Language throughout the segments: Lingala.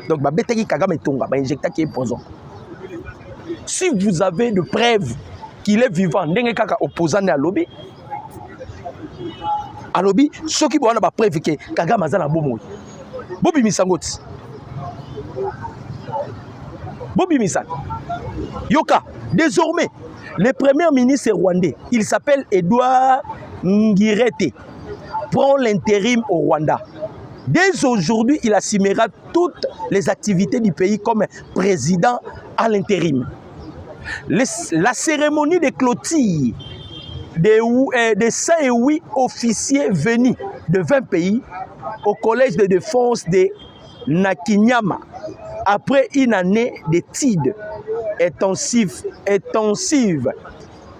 Donc, Beteki Kagame Tonga, injecta qui est poison. Si vous avez de preuves qu'il est vivant, n'engagez kaka opposant à lobby. À lobby, ceux qui ont la preuve que Kagame a bomo. Bobi Misangoti. Bobi Misan. Yoka, désormais, le premier ministre rwandais, il s'appelle Edouard Ngirete, prend l'intérim au Rwanda. Dès aujourd'hui, il assumera toutes les activités du pays comme président à l'intérim. La cérémonie de clôture de 108 officiers venus de 20 pays au collège de défense de Nakinyama, après une année d'études intensives,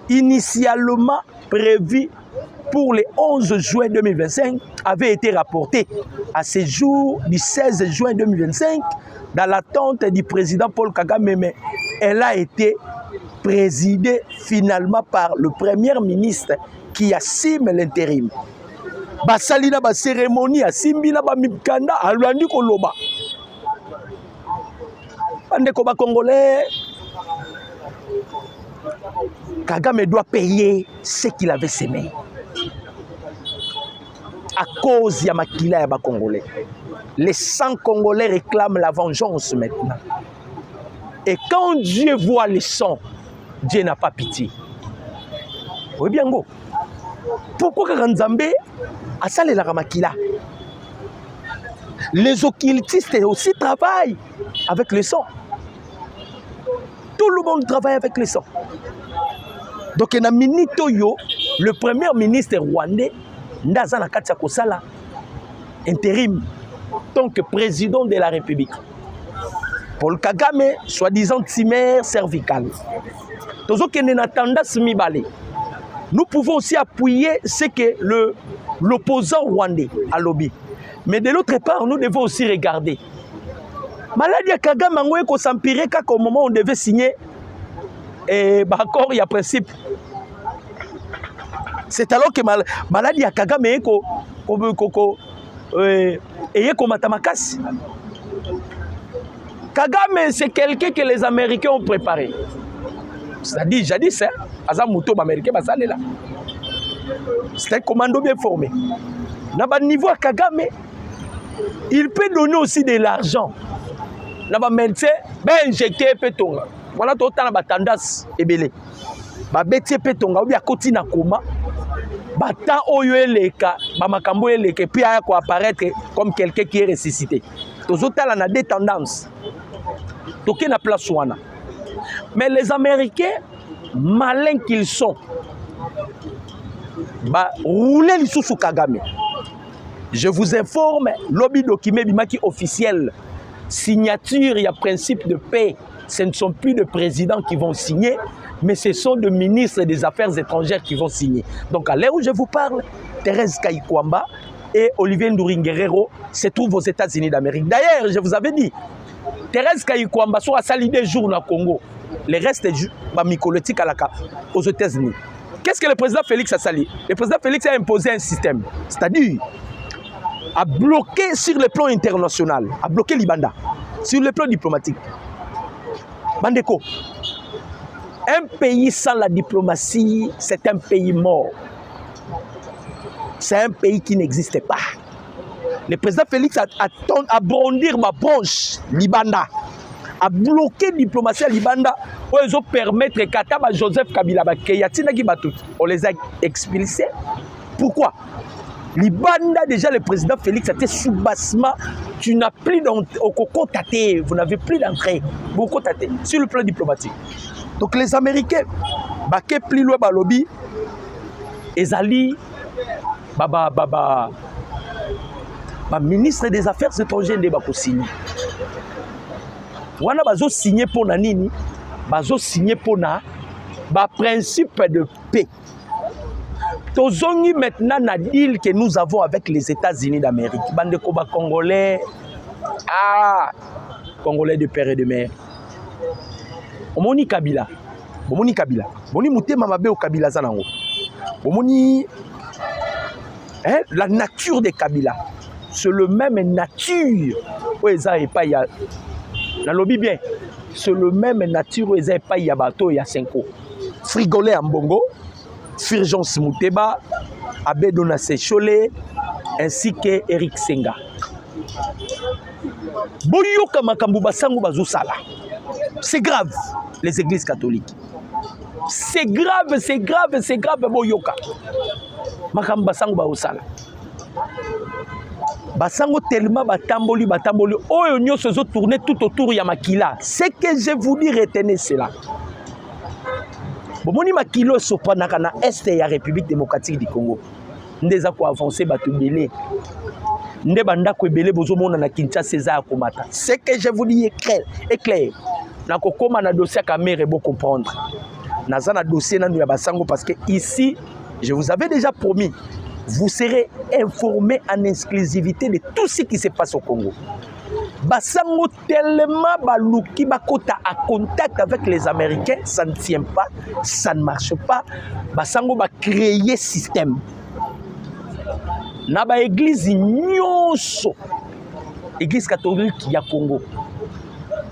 initialement prévue pour le 11 juin 2025, avait été rapportée à ce jour du 16 juin 2025 dans l'attente du président Paul Kagame, mais elle a été présidée finalement par le premier ministre qui assume l'intérim. Basalina ba cérémonie asimbina ba mikanda alwandi koloba. Bandeko ba congolais, Kagame doit payer ce qu'il avait semé. À cause de Makila et les Congolais. Les 100 Congolais réclament la vengeance maintenant. Et quand Dieu voit les 100, Dieu n'a pas pitié. Oui, bien, go. Pourquoi Kaganzambe a salé la Ramakila? Les occultistes aussi travaillent avec le sang. Tout le monde travaille avec le sang. Donc, il y a le premier ministre rwandais, Ndazana Katia Kosala, intérim, tant que président de la République. Paul Kagame, soi-disant timère cervicale. Nous pouvons aussi appuyer ce que l'opposant rwandais a lobby. Mais de l'autre part, nous devons aussi regarder. Maladie à Kagame, on s'empirer qu'au moment où on devait signer accord, il y a principe. C'est alors que maladie à Kagame est Matamakas. Kagame, c'est quelqu'un que les Américains ont préparé. C'est-à-dire, jadis, Azamuto américain, c'est un commando bien formé. Dans le niveau à Kagame, il peut donner aussi de l'argent. Dans le médecin, injecter Petonga. Voilà, tout le temps, tendance est belé. Beti Petonga, ou bien côté na coma. Bata oyo eleka, makambo eleka, puis à apparaître comme quelqu'un qui est ressuscité. Tous autres là, on a des tendances. Donc, il y a place ouana. Mais les Américains, malins qu'ils sont, rouler les sous Kagame. Je vous informe, lobby document bimaki officiel, signature, il y a principe de paix. Ce ne sont plus de présidents qui vont signer, mais ce sont de ministres des Affaires étrangères qui vont signer. Donc à l'heure où je vous parle, Thérèse Kayikwamba et Olivier Nduringuerero se trouvent aux États-Unis d'Amérique. D'ailleurs, je vous avais dit, Thérèse Kayikwamba soit sali des jours au Congo. Le reste est mycolotique aux États-Unis. Qu'est-ce que le président Félix a sali? Le président Félix a imposé un système, c'est-à-dire à bloquer sur le plan international, à bloquer Libanda, sur le plan diplomatique. Bandeko, un pays sans la diplomatie, c'est un pays mort. C'est un pays qui n'existe pas. Le président Félix a bondir ma branche Libanda, a bloqué la diplomatie à Libanda, où ils ont permis que Kataba Joseph Kabila, on les a expulsés. Pourquoi? Libanda, déjà le président Félix a été sous-bassement. Tu n'as plus d'entrée, vous n'avez plus d'entrée. Sur le plan diplomatique. Donc les Américains, baké plus loin balobi, ezali, ministre des Affaires étrangères de Bakosini. Wana bazo signé pour nanini, bazo signé pour na, principe de paix. Tozongi maintenant na deal que nous avons avec les États-Unis d'Amérique. Bande koba congolais, congolais de père et de mère. Omoni Kabila, omoni Kabila, omoni mutema mabe o Kabila zanango. Omoni la nature de Kabila, c'est le même nature eza epai ya nalobi bien c'est le même nature eza epai ya bato ya Senko Frigolé Ambongo Fulgence Muteba Abedona Sechole ainsi que Eric Senga boyoka makambo basango bazosala c'est grave les églises catholiques c'est grave boyoka makambo basango bazosala basango tellement batamboli oyo nyonso zo tourner tout autour ya makila ce que je vous dis retenez cela bomoni makilo sopanaka na est ya République démocratique du Congo ndeza ko avancer bato belé nde bandako ebele bozomona na Kinshasa eza komata ce que je vous dis est clair na kokoma na dossier caméra beau comprendre naza na dossier nanu ya basango parce que ici je vous avais déjà promis vous serez informés en exclusivité de tout ce qui se passe au Congo. Basango tellement baluki bakota à contact avec les Américains, ça ne tient pas, ça ne marche pas. Basango va créer système. Na ba église nyonso, église catholique ya Congo.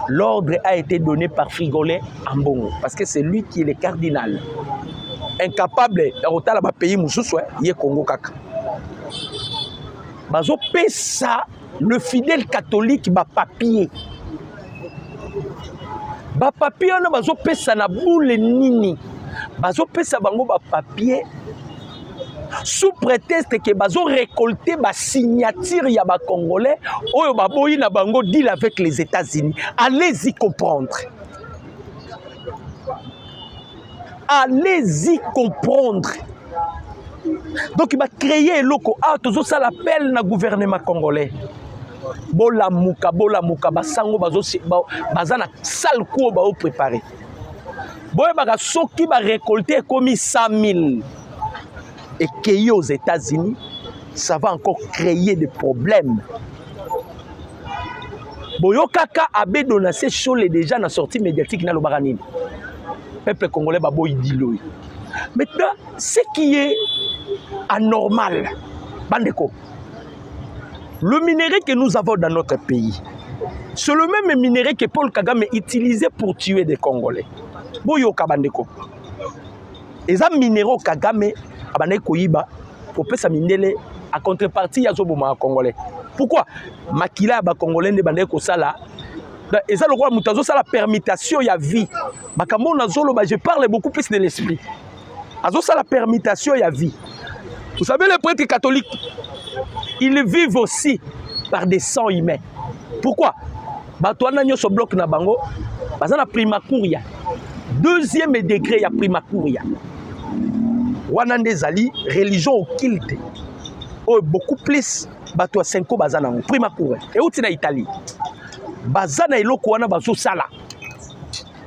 L'ordre a été donné par Frigolé Ambongo parce que c'est lui qui est le cardinal. Incapable de ba pays mususu yé Congo kaka. Bazo pesa le fidèle catholique ba papier. Ba papier on bazo pesa na boule nini. Bazo pesa bango ba papier sous prétexte que bazo récolter ba signature ya ba congolais oyo ba boyi na bango deal avec les États-Unis. Allez-y comprendre. Allez-y comprendre. Donc il va créer loko tout ça l'appel na gouvernement congolais. Bola muka basango bazana sale ko ba préparer. Boye baka soki ba récolter comme 100 000 et qu'il aux États-Unis, ça va encore créer des problèmes. Boyokaka Abedona Sechole déjà na sortie médiatique na lobaranine. Peuple congolais babo idilo. Maintenant, ce qui est anormal, bandeko, le minerai que nous avons dans notre pays, c'est le même minerai que Paul Kagame utilisait pour tuer des Congolais. Boyoka bandeko. Et ça minéraux Kagame abandeko yiba pour pesa minele à contrepartie ya zoboma Congolais. Pourquoi? Makila ba Congolais ne bandeko sala. Et ça, le roi Moutazo, ça la permutation, il y a vie. Je parle beaucoup plus de l'esprit. Ça la permutation, il y a vie. Vous savez, les prêtres catholiques, ils vivent aussi par des sangs humains. Pourquoi? Batouana nyo so bloc na bango, bazana prima couria. Deuxième degré, il y a prima couria. Wanande zali, religion occulte. Oh, beaucoup plus, Batoua Senko bazana, prima couria. Et où tu es en Italie? Bazana eloko wana bazo sala.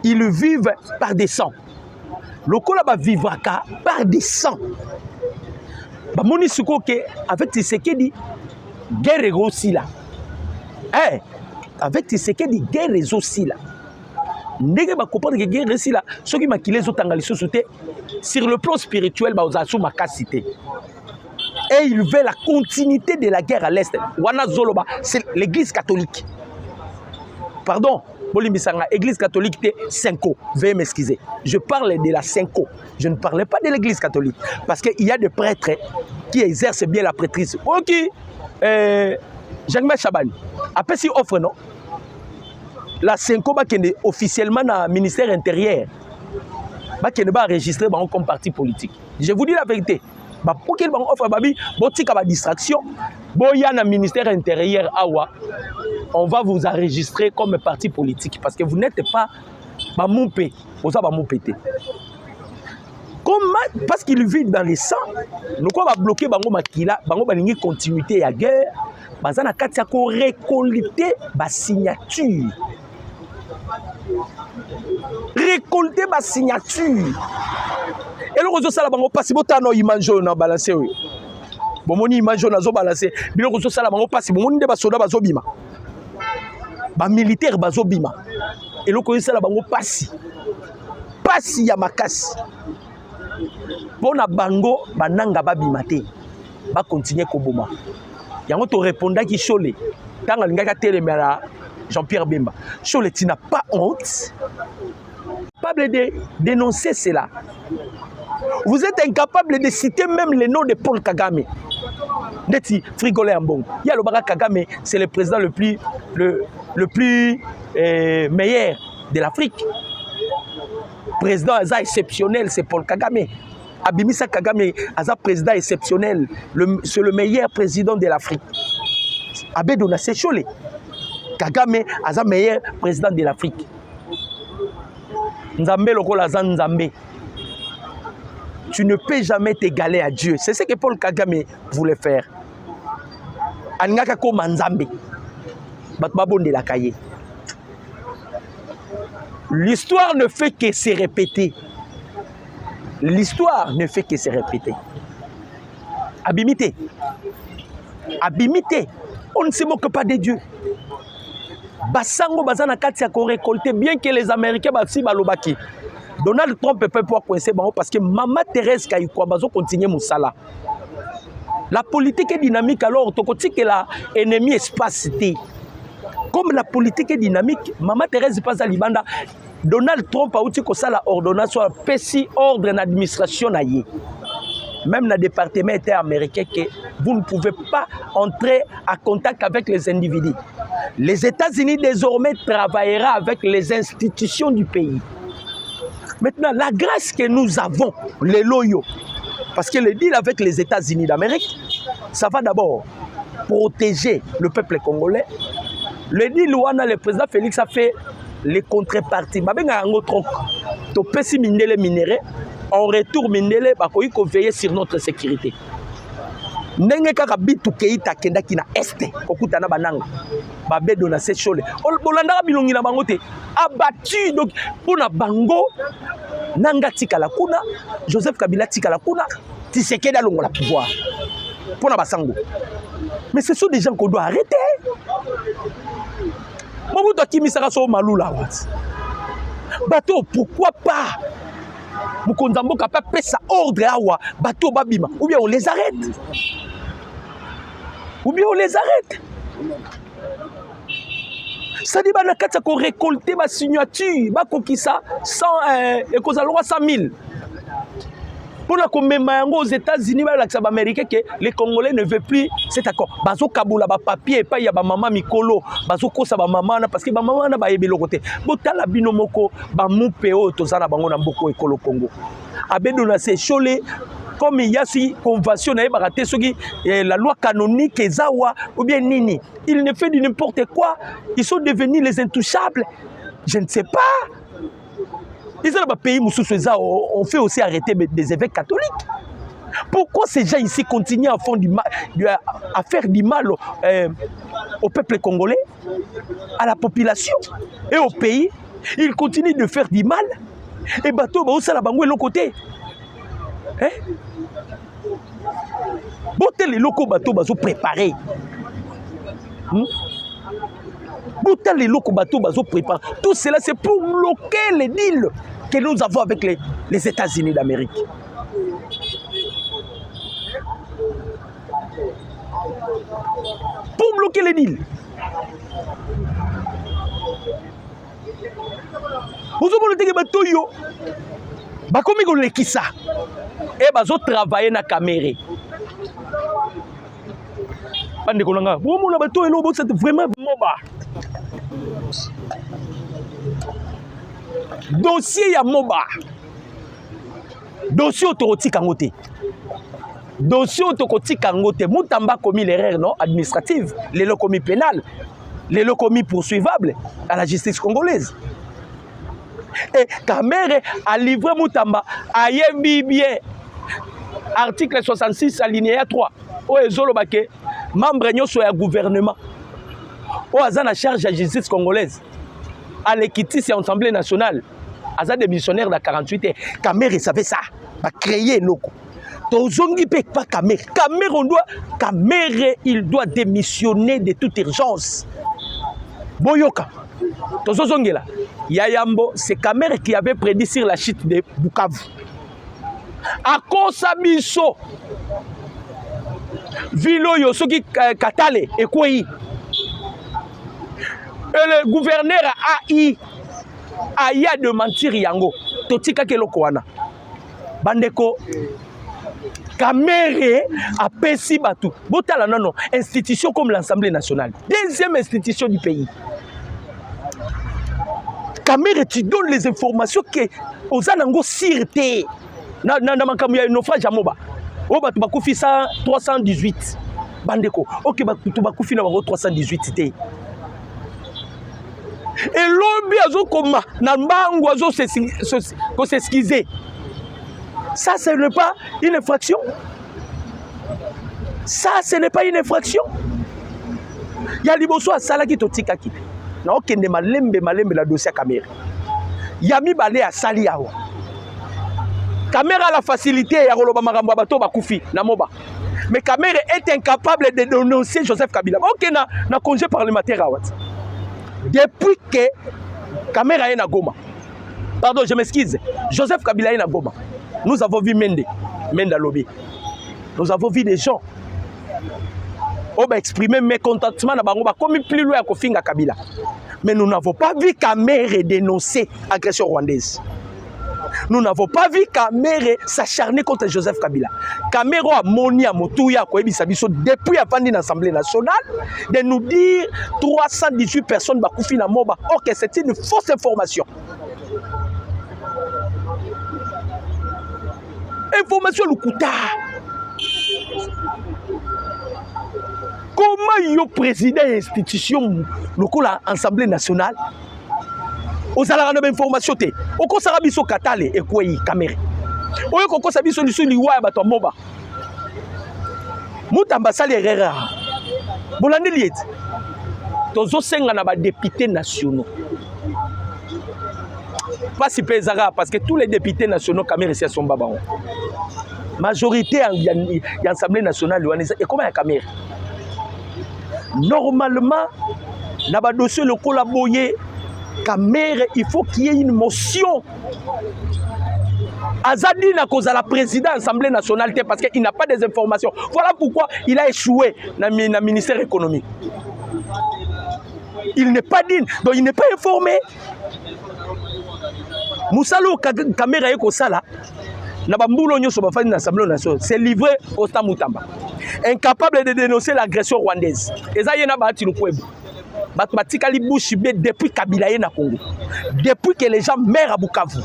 Ils vivent par des sangs. Loko la ba vivaka par des sangs. Ba moni suko ke avec Tshisekedi guerre aussi là. Avec Tshisekedi guerre aussi là. Ndenge ba comprendre que guerre aussi là, ceux qui makile zo tanga lisusu te sur le plan spirituel ba ozasu makasité. Et il veut la continuité de la guerre à l'est. Wana zoloba, c'est l'église catholique. Pardon, Bolimbisanga, église catholique, Senko. Veuillez m'excuser. Je parle de la Senko. Je ne parlais pas de l'église catholique. Parce qu'il y a des prêtres qui exercent bien la prêtrise. Ok, Jacques Chabani. Après, si offre, non? La Senko, est officiellement dans le ministère intérieur. Qui n'est pas enregistré comme parti politique. Je vous dis la vérité. Pour qu'il offre une distraction, il y a un ministère intérieur awa. On va vous enregistrer comme parti politique parce que vous n'êtes pas Bamoupé. Vous avez Bamoupété. Comment? Parce qu'il vit dans les sangs. Nous va bloquer Bango Makila, Bango Balingi continuité à guerre. Bazana Katiako récolter ma signature. Récolter ma signature. Et le réseau Salabango passe botano image na balancer. Bon moni image na zo balancer. Bilo réseau Salabango passe bon moni de basoda bazobima. Ba militaire bazobima. Et le réseau Salabango passe. Passe ya makasi. Bona bango bananga babima te. Ba continuer koboma. Yango to répondaki cholé. Tant que téléméra Jean-Pierre Bemba. Cholet, tu n'as pas honte? Capable de dénoncer cela. Vous êtes incapable de citer même le nom de Paul Kagame. Neti frigolé en bon. Il y a le Barack Kagame, c'est le président le plus meilleur de l'Afrique. Président Aza exceptionnel, c'est Paul Kagame. Abimisa Kagame, Aza président exceptionnel, c'est le meilleur président de l'Afrique. Abedona Sechole. Kagame, Aza meilleur président de l'Afrique. Nzambe lokola Nzambe. Tu ne peux jamais t'égaler à Dieu. C'est ce que Paul Kagame voulait faire. Angaka ko Nzambe. Batbabon de la cahier. L'histoire ne fait que se répéter. L'histoire ne fait que se répéter. Abimité. Abimité. On ne se moque pas de Dieu. Basango bazana katia ko récolter bien que les Américains basi balobaki. Donald Trump peut pas pouvoir coincer parce que Maman Thérèse Kaïkwa bazo continue Moussala. La politique est dynamique alors tokotique la ennemi espacité. Comme la politique est dynamique, Maman Thérèse passe à Libanda. Donald Trump a outil que ça la ordonnance soit pessi ordre en administration naïe. Même dans le département américain que vous ne pouvez pas entrer en contact avec les individus. Les États-Unis désormais travaillera avec les institutions du pays. Maintenant, la grâce que nous avons, les loyaux, parce que le deal avec les États-Unis d'Amérique, ça va d'abord protéger le peuple congolais. Le deal où le président Félix a fait les contreparties. En retour, Mindele va veiller sur notre sécurité. Ndenge kaka bitu keita kenda kina este okutana bananga babe dona sechole bolanda bilongi na bango te abattu donc pona bango nanga tikala kuna Joseph Kabila tikala kuna Tshisekedi alongola pouvoir pona basango. Mais ce sont des gens qu'on doit arrêter. Mobutu akimisaka so malula wat bateau pourquoi pas Mukonzambo capable de faire ordre awa bateau babima ou bien on les arrête. Ou bien on les arrête. Ça dit qu'on récolter ma signature, qui ça 100 et qu'on a le droit 100 000. Pour la commémoration aux États-Unis, que les Congolais ne veulent plus cet accord. Bazo Kaboula ba papier pas ya ba maman mikolo, bazo kosa ba maman parce que ba maman na ba yebelo côté. Botala binomoko ba mupeo tozana bango na mboko ekolo Congo. Abedona se cholé comme il y a si convention la loi canonique ezawa ou bien nini. Ils ne font du n'importe quoi, ils sont devenus les intouchables. Je ne sais pas. Ils ont pays on fait aussi arrêter des évêques catholiques. Pourquoi ces gens ici continuent à faire du mal au peuple congolais, à la population et au pays? Ils continuent de faire du mal. Et bateau, ça la bango est l'autre côté. Botel les locaux bateaux bazo préparés. Botel les locaux bateaux bazo préparés. Tout cela c'est pour bloquer les deals que nous avons avec les États-Unis d'Amérique. Pour bloquer les deals. Vous avez dit que vous avez dit que ça. Et vous avez travaillé dans la caméra. C'est vraiment moba. Dossier ya moba. Dossier autoroute kangote. Dossier autoroute kangote. Moutamba commis l'erreur non administrative, les lots commis pénal, les lots commis poursuivables à la justice congolaise. Et Kamere a livré Moutamba à Yembi bien. Article 66 alinéa 3. O ezolo bake membre nyoso ya gouvernement. O aza na charge de la justice congolaise. À l'équitis et l'Assemblée nationale. Aza des missionnaires de 48 heures. Kamere savait ça. Va créer loko. Tozongi pe pas Kamere. Kamere il doit démissionner de toute urgence. Boyoka. Tozongi là. Yayambo, c'est Kamere qui avait prédit sur la chute de Bukavu. À Kosabiso, Vilo Yosoki Katale et Kouyi. le gouverneur a eu à démentir yango. Totika keloko wana. Bandeko Kamere a pesi batou. Botala non, institution comme l'Assemblée nationale. Deuxième institution du pays. Kamere, tu donnes les informations que aux anango sûreté. Na makamu ya naufrage à Moba. Oba tu bakufi 318. Bandeko. Ok tu bakufi na 318 té. Et l'obi azo koma na mbangu azo s'excuser. Ça, ce n'est pas une infraction. Ça, ce n'est pas une infraction. Il y a liboso à Salaki Totika Kip. Na okende malembe la dossier Kamere. Yami balé à Saliawa. Kamere a la facilité ya koloba makambo bato bakufi na moba. Mais Kamere est incapable de dénoncer Joseph Kabila. Ok na congé parlementaire awat. Depuis que Kamere est na Goma. Pardon, je m'excuse. Joseph Kabila est na Goma. Nous avons vu Mende Lobby. Nous avons vu des gens qui ont exprimé mécontentement comme plus loin à Kofinga Kabila. Mais nous n'avons pas vu Kamere dénoncer l'agression rwandaise. Nous n'avons pas vu Kamere s'acharner contre Joseph Kabila. Kamere a moni à Motouya depuis avant l'Assemblée nationale de nous dire 318 personnes bakoufi na moba. Ok, c'est une fausse information. Information Lukuta. Comment le président de l'institution, l'Assemblée nationale, aux alarmes d'information, au Kosarabiso Katale et quoi Kamere. Au Kosabiso du Suliwa Bato Moba. Moutambasale Herrera. Bolande Liet. Tozo Senga na ba députés nationaux. Pas si pesara parce que tous les députés nationaux Kamere c'est son babaon. Majorité en l'Assemblée nationale et comment il Kamere. Normalement, dans le dossier le collaboyer Kamere, il faut qu'il y ait une motion. Azadi n'a cause à la présidente de l'Assemblée nationale parce qu'il n'a pas des informations. Voilà pourquoi il a échoué dans le ministère économique. Il n'est pas digne, donc il n'est pas informé. Moussalo Kamera Eko Sala, c'est livré au Stamutamba. Incapable de dénoncer l'agression rwandaise. Et ça, il y a depuis Kabila na Congo. Depuis que les gens meurent à Bukavu.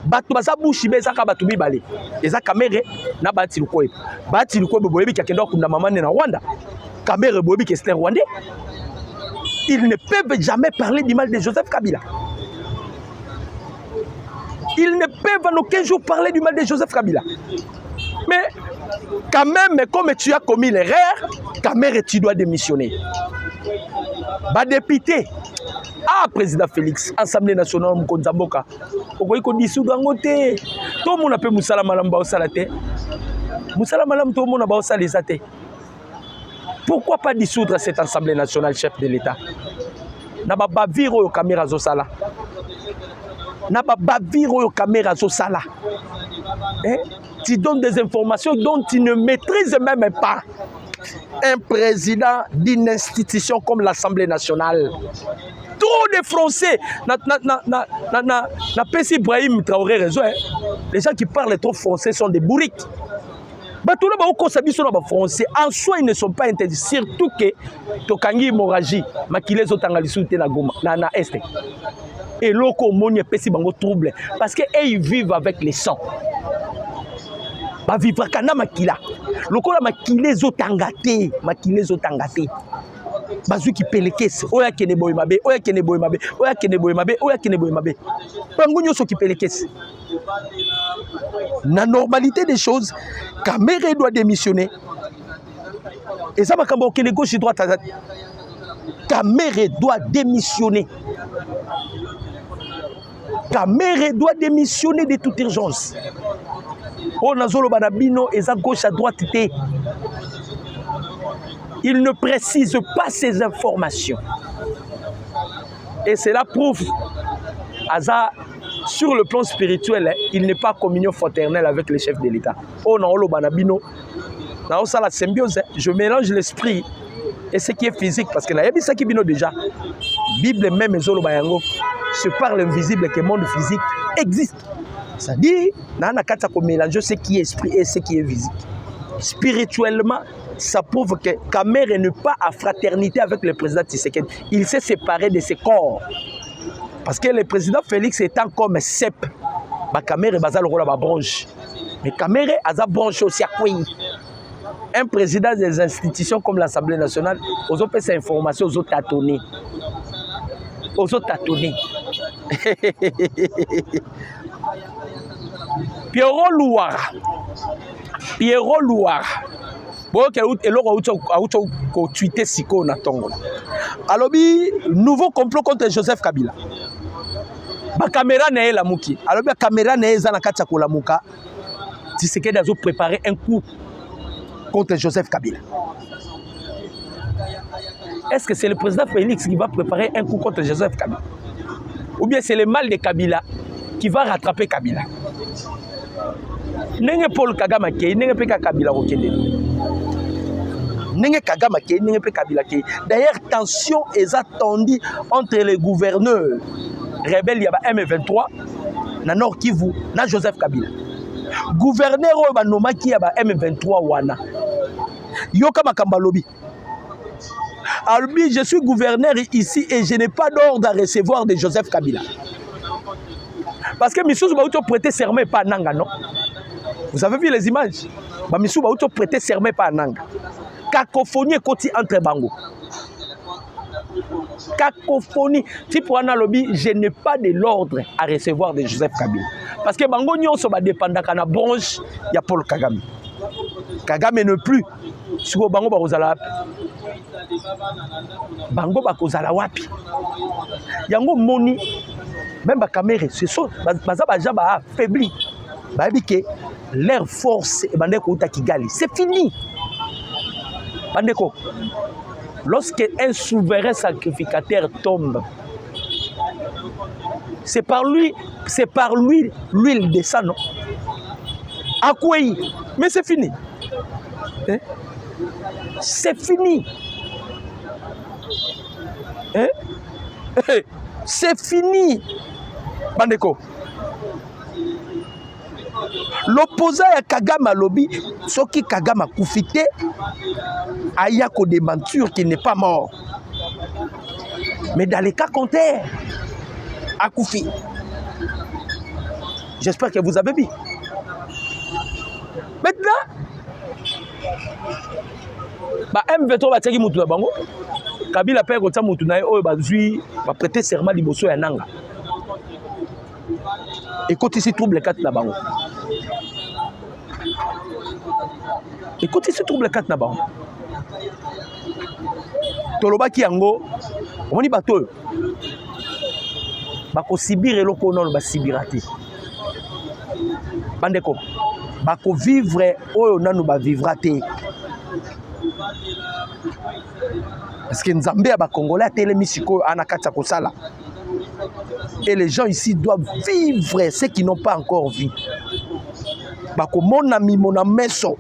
Batubasa Bouchibé Zaka Batubi Balé. Et ça, Kamere na bati le Koueb. Bati le Koueb Boyebi qui a kendo na maman na Rwanda. Kamere Boyebi qui est rwandais. Ils ne peuvent jamais parler du mal de Joseph Kabila. Ils ne peuvent en aucun jour parler du mal de Joseph Kabila. Mais quand même, comme tu as commis l'erreur, Kamere, tu dois démissionner. Bah député, président Félix, Assemblée nationale Mkonzamboka, Ogoiko dissoudre ngote. Tout le monde appelle Moussala Malam Baosalate. Moussala Malam, tout le monde a Baosalate. Pourquoi pas dissoudre cette Assemblée nationale, chef de l'État? Naba baviro yo caméra zo sala. Naba baviro yo caméra zo sala. Tu donnes des informations dont tu ne maîtrises même pas. Un président d'une institution comme l'Assemblée nationale. Trop de Français. Na Pessi Ibrahim Traoré raison. Les gens qui parlent trop français sont des bourriques. Français. En soi, ils ne sont pas interdits. Surtout que Tokangi Moraji, Makile Zotangalisute na Goma, na Est. Et loko moni Pessi bango trouble. Parce qu'ils vivent avec les sangs. Ba vivre kana makila. Loko la makile zotangate, makile zotangate. Bazu qui pelekes, oya kene boy mabe, oya kene boy mabe, oya kene boy mabe, oya kene boy mabe. Pangunyo so qui pelekes. La normalité des choses, Kamere doit démissionner. Et ça va comme le gauche et droite. Kamere doit démissionner. Kamere doit démissionner de toute urgence. On a zolo banabino et ça gauche à droite. Il ne précise pas ces informations. Et cela prouve Aza. Sur le plan spirituel, il n'est pas en communion fraternelle avec les chefs de l'État. Oh non, le banabino, dans la symbiose, je mélange l'esprit et ce qui est physique, parce que là, il y a ça qui vient déjà. Bible même, c'est par l'invisible que le monde physique existe. C'est-à-dire, on a mélanger ce qui est esprit et ce qui est physique. Spirituellement, ça prouve que Kamere n'est pas à fraternité avec le président Tshisekedi. Il s'est séparé de ses corps. Parce que le président Félix étant comme cep, Kamere est le rôle de la branche. Mais Kamere a sa branche aussi à quoi? Un président des institutions comme l'Assemblée nationale, aux autres ces informations, aux autres tâtonner. Aux autres tâtonner. Pierrot Louara. Pierrot Louara. Bon, alors, nouveau complot contre Joseph Kabila. La caméra n'est la mouki. Alors, la caméra n'est pas la mouka. Tshisekedi a préparé un coup contre Joseph Kabila. Est-ce que c'est le président Félix qui va préparer un coup contre Joseph Kabila? Ou bien c'est le mal de Kabila qui va rattraper Kabila? N'est-ce pas Paul Kagame qui n'est pas Kabila qui d'ailleurs, tension est attendue entre les gouverneurs rebelles, il y a M23, na Nord Kivu, na Joseph Kabila. Gouverneur Obanoma qui y a M23 wana. Yoka Makambalobi. Alors, je suis gouverneur ici et je n'ai pas d'ordre à recevoir de Joseph Kabila. Parce que Missou Baouto prêté serment pas à Nanga, non? Vous avez vu les images? Missou Baouto prêté serment pas à Nanga. Cacophonie côté entre bango. Cacophonie. Si pour un lobby, je n'ai pas de l'ordre à recevoir de Joseph Kabila. Parce que bango nyon so ba dépendant kana branche ya Paul Kagame. Kagame ne plus. Si vous bango ba kozala bango ba kozala wapi. Yango moni même ba caméra c'est ça baza ba jaba affaibli. Ba bike leur force e bande ko uta Kigali. C'est fini. Bandeko, lorsque un souverain sacrificateur tombe, c'est par lui l'huile descend, non? À quoi? Mais c'est fini. Hein? C'est fini. Hein? C'est fini. Bandeko. L'opposant à Kagame Lobi, ce qui Kagame a koufité, Ayako de menture qui n'est pas mort. Mais dans les cas contraires, à Koufi. J'espère que vous avez vu. Maintenant, M23 va tirer Moutouna Bango. Kabila père Kota Moutouna va prêter serment liboso ya Nanga. Et quand ici trouble les quatre na Bango. Et quand ici trouble les quatre na Bango. Toloba ki yango, on dit bateau. Bako sibir et loko non ba sibirati. Bandeko. Bako vivre oyo nanu ba vivrate. Parce que Nzambe a ba Congolais télé misiko anakata kosala. Et les gens ici doivent vivre ceux qui n'ont pas encore vu. Bako mon ami mon ameso.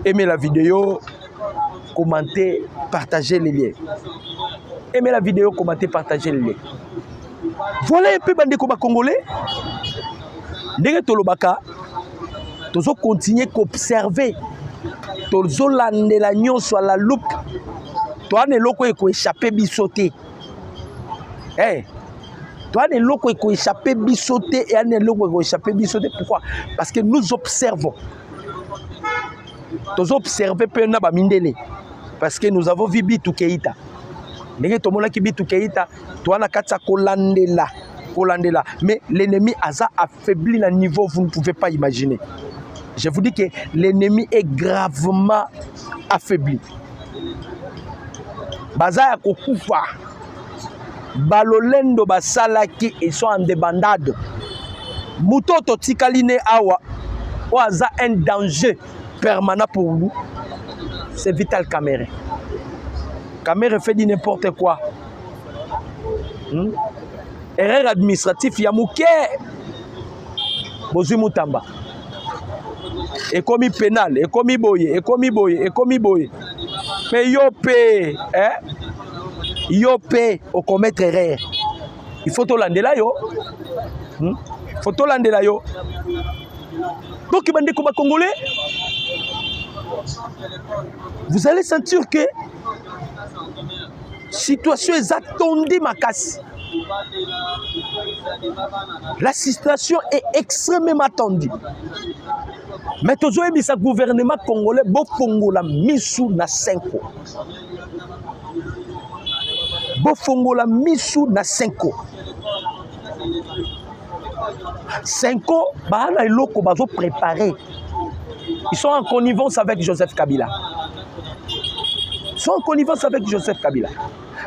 Aimez la vidéo, commentez, partagez les liens. Aimez la vidéo, commentez, partagez les liens. Voilà un peu bandeko ba Congolais. Ndenge tolobaka, tozo continuer qu'observer. Tozo lande la nyonso à la loupe. Toi ne loko eko échapper bisoté. Eh, toi ne loko eko échapper bisoté et ane loko eko échapper bisoté. Pourquoi? Parce que nous observons. Nous observons peu na ba mindele. Parce que nous avons vu Bitou Keïta. Ndenge tomona ki Bitou Keïta, toi na katsa kolandela. Mais l'ennemi a affaibli le niveau, vous ne pouvez pas imaginer. Je vous dis que l'ennemi est gravement affaibli. Baza kokufa. Balolendo basalaki, ils sont en débandade. Mouto tikaline awa. Oaza un danger permanent pour vous. C'est Vital Kamerhe. Kamerhe fait dit n'importe quoi. Erreur administrative, Yamouké, Bozu Moutamba. Et commis pénal, et commis boye, et commis boye, et commis boye. Mais yo pe au commettre erreur. Il faut to landela yo. Faut to landela yo. Donc bande comme congolais, vous allez sentir que situation est attendue ma casse. La situation est extrêmement attendue. Mais toujours le gouvernement congolais bo fongola misu na 5 ans. Bo fongola misu na 5 ans. 5 ans, bahana eloko bazo préparer. Ils sont en connivence avec Joseph Kabila. Ils sont en connivence avec Joseph Kabila.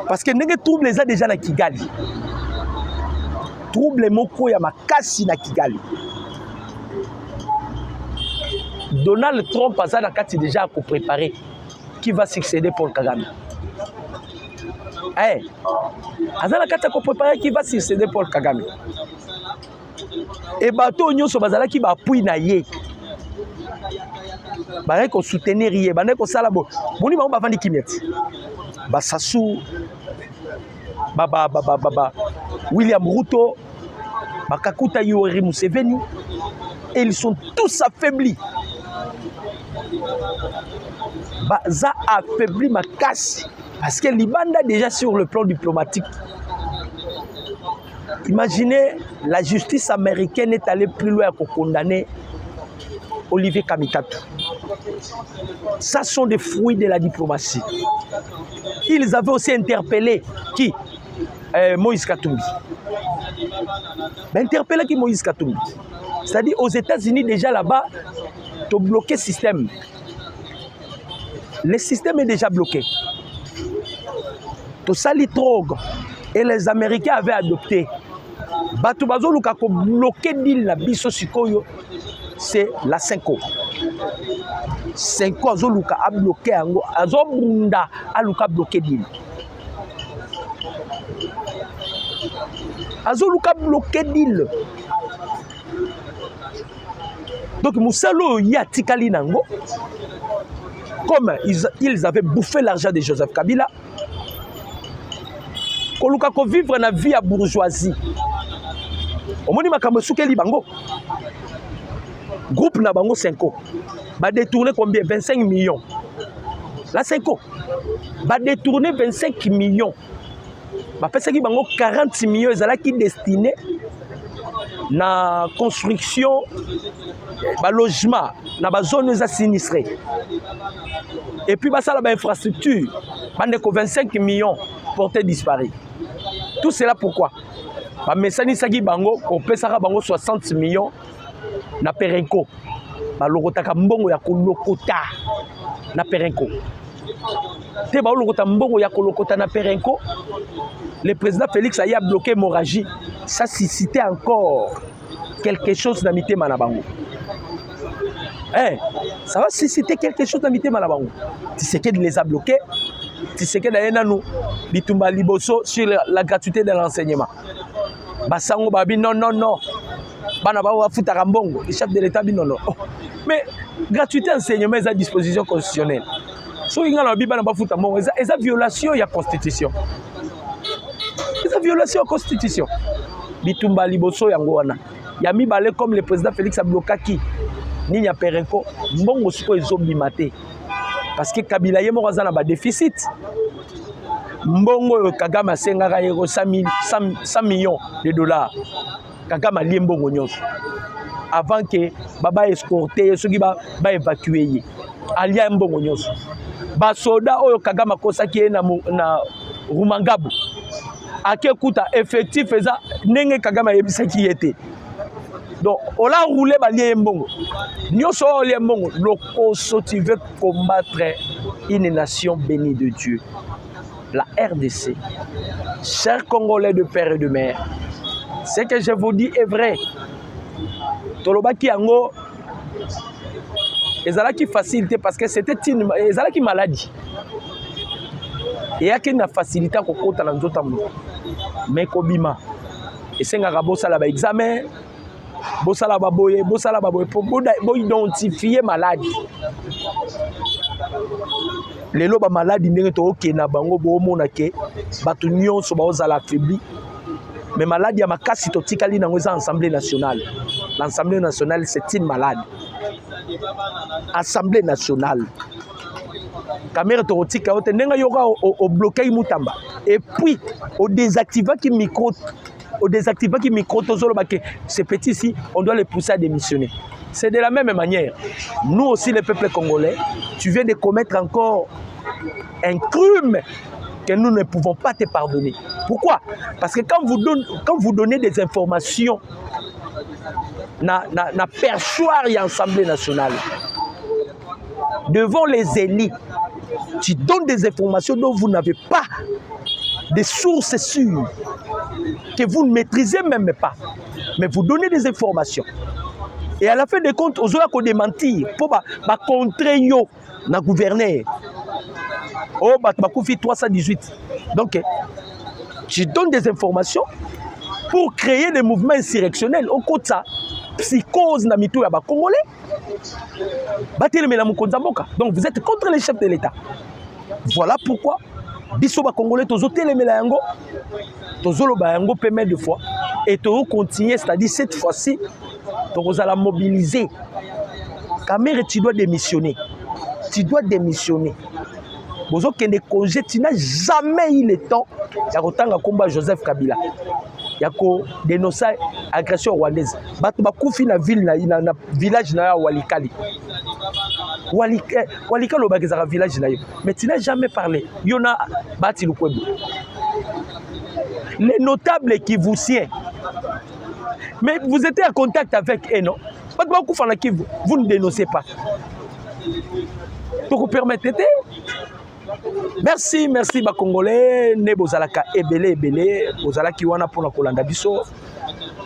Parce que nenge trouble les a déjà na Kigali. Trouble moko ya makasi na Kigali. Donald Trump a déjà à préparer qui va succéder Paul Kagame. Eh, Azana Kati a préparer qui va succéder Paul Kagame. Et bateau nyonso bazala qui va appuyer na ye. Ba ko soutenir ye, ba ko sala bo. Boni ba vandi kimeti. Ba Sassou ba William Ruto, ba Kakuta Yoweri Museveni, et ils sont tous affaiblis. Baza affaibli ma casse parce que Libanda déjà sur le plan diplomatique. Imaginez, la justice américaine est allée plus loin pour condamner Olivier Kamikatou. Ça sont des fruits de la diplomatie. Ils avaient aussi interpellé qui? Moïse Katumbi. Interpellé qui Moïse Katumbi. C'est-à-dire aux États-Unis déjà là-bas, tu as bloqué le système. Le système est déjà bloqué. Tu sali drogue. Et les Américains avaient adopté. Batu bazo luka ko bloqué deal na biso sikoyo. C'est la 5 ans. 5 ans azo luka a bloqué ango. Azo bunda a luka bloqué deal. Azo luka bloqué deal. Donc Moussalo Yatikali Nango, comme ils avaient bouffé l'argent de Joseph Kabila, Koluka ko vivre na vie à bourgeoisie. Omoni makambo soukeli bango. Groupe na bango 5 ans. Ba détourner combien? 25 millions. La 5 ans. Ba détourner 25 millions. Ba fait qui bango 40 millions ezala qui destiné na construction ba logement na ba zone sinistrée. Et puis ba ça la infrastructure bande ko 25 millions portés disparus. Tout cela pourquoi? Ba mesani sagi bango ko pesaka bango 60 millions na Perenco. Ba lokotaka mbongo ya kolokota na Perenco. Te ba lokota mbongo ya kolokota na Perenco. Le président Félix a bloqué l'hémorragie. Ça suscitait encore quelque chose d'amitié Manabango. Ça va susciter quelque chose d'amitié Manabango. Tu sais qu'il les a bloqués. Tu sais qu'il y a nous Bitumba Liboso sur la gratuité de l'enseignement. Basango Babi, non. Banabawa Futarambongo, le chef de l'État, non. Mais gratuité d'enseignement est à disposition constitutionnelle. Si vous avez une violation de la Constitution. C'est une violation de la Constitution. Bitumba Liboso Yangoana. Yami Balé comme le président Félix a bloqué qui? Ninya Perenco. Mbongo Siko Ezobimate. Parce que Kabila Yemo Razana a un déficit. Mbongo Kagame a 100 millions de dollars. Kagame a Liembongo Nyos. Avant que Baba escorté, ceux qui va évacuer. Alia Mbongo Nyos. Basoda Oyo Kagame a Kosaki na Rumangabu. Ake kuta effectif eza nenge Kagame yebisa ki était. Donc on a roulé balie mbongo. Nyoso oli mbongo lokoso tu veux combattre une nation bénie de Dieu. La RDC. Chers Congolais de père et de mère, ce que je vous dis est vrai. Tolobaki yango ezalaki facilité parce que c'était une ezalaki maladie. Et il y a une facilité à côté dans d'autres mots. Mais Kobima, et c'est un bossala ba examen, bossala ba boye pour identifier maladie. les lobes malades ndenge to ok na bango bo mona ke batu nyonso ba ozala affaibli mais malade ya makasi to tikali nango za Assemblée nationale. L'Assemblée nationale c'est une malade. Assemblée nationale. Caméra to tika ote ndenga yoga au bloquer mutamba et puis au désactiver qui micro ces petits ici on doit les pousser à démissionner. C'est de la même manière. Nous aussi, les peuples congolais, tu viens de commettre encore un crime que nous ne pouvons pas te pardonner. Pourquoi? Parce que quand vous donnez des informations, na perchoir et Assemblée nationale, devant les élites, tu donnes des informations dont vous n'avez pas des sources sûres, que vous ne maîtrisez même pas. Mais vous donnez des informations. Et à la fin des comptes, vous aurez démentir pour contrer yo na gouverneur. Oh, Bakoufi 318. Donc, tu donnes des informations pour créer des mouvements insurrectionnels. Au côté de ça, psychose na mitou ya ba Congolais. Donc, vous êtes contre les chefs de l'État. Voilà pourquoi, biso ba Congolais, tozo telemela yango, tozo lo ba yango permet de fois, et tozo continuer, c'est-à-dire cette fois-ci, vous allez mobiliser. Camère, tu dois démissionner. Tu dois démissionner. Vous avez des congés, tu n'as jamais eu le temps. Il y a autant de combat Joseph Kabila. Il y a dénoncer agression rwandaise. Bakoufi na ville na village na Walikali. Walikali au bagazara village na yo. Mais tu n'as jamais parlé. Yona bati lukwebo. Les notables qui vous sied. Mais vous étiez en contact avec eux, non? Vous ne dénoncez pas. Donc vous permettez. Merci, merci, ba Congolais. Ne bozalaka ebele. Bozalaki wana pour la Kolanda biso.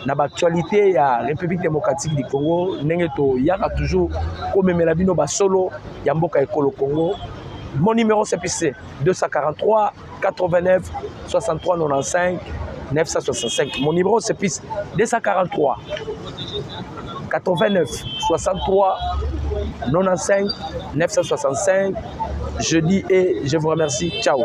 Na actualité ya République démocratique du Congo. Nengeto yaka toujours comme melabino ba solo ya mboka ekolo Congo. Mon numéro c'est 243 89 63 95 965. Mon numéro c'est 243 89 63 95 965. Je dis et je vous remercie. Ciao.